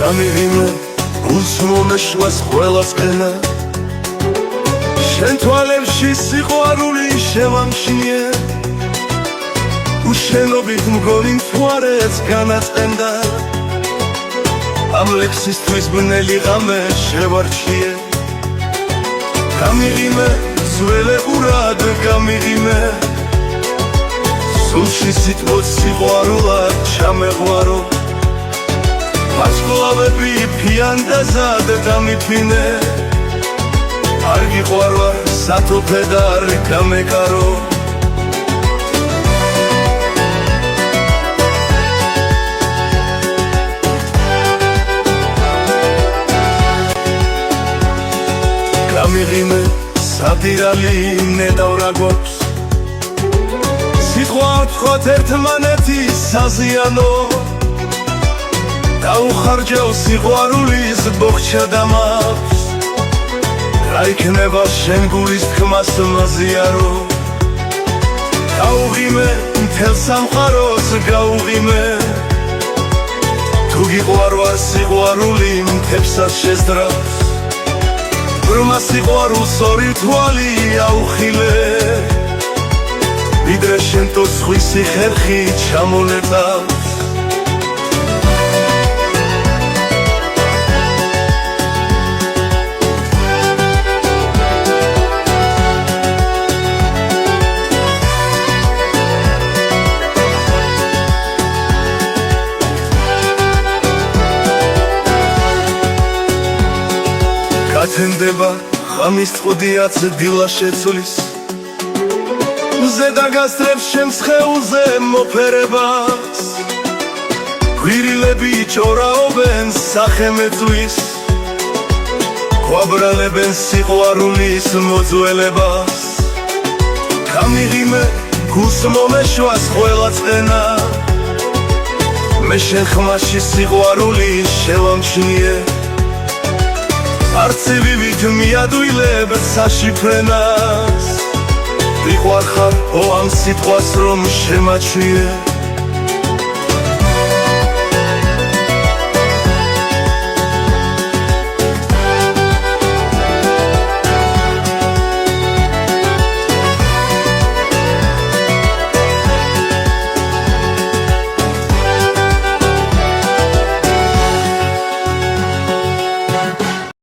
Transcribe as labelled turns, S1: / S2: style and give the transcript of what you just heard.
S1: გამიღიმე გულს მომეშლას ყველას ყენა შენ თვალებში სიყვარული შევამჩნიე უშენობით მგონი მთვარეც განაწყენდა ამ ლექსისთვის ბნელი ღამე შევარჩიე გამიღიმე ძველებურად გამიღიმე სულში სიტყვით სიყვარულად ჩამეღვარო მაცკლავები ფიანდაზად დამიფინე არ გიყვარვარ სათოფე და არ გამეკარო გამიღიმე სადირალი ნედავრა გვაქვს სიტყვა ვთქვათ ერთმანეთის საზიანო დაუხარჯავ სიყვარულის ბოხჩა დამაქვს რა იქნება შენ გულის თქმას მაზიარო გაუღიმე მთელ სამყაროს გაუღიმე თუ გიყვარვარ სიყვარული მთებსაც შეძრავს ბრმა სიყვარულს ორი თვალი აუხილე ვიდრე შენ თუ სხვისი ხერხი ჩამონეტავს გათენდება ხამის წყუდიაც დილა შეცვლის ზედა გასწრებს ჩემს სხეულზე მოფერებას გვირილები ჭორაობენ სახემეწვის გვაბრალებენ სიყვარულის მოძველებას გამიღიმე გულს მომეშვას ყველა წენა მე შენ ხმაში სიყვარული შევამჩნიე არცევივით მიადვილებ საშიფრენას ვიყვარხარ ო ამ სიტყვას რომ შემაჩნიე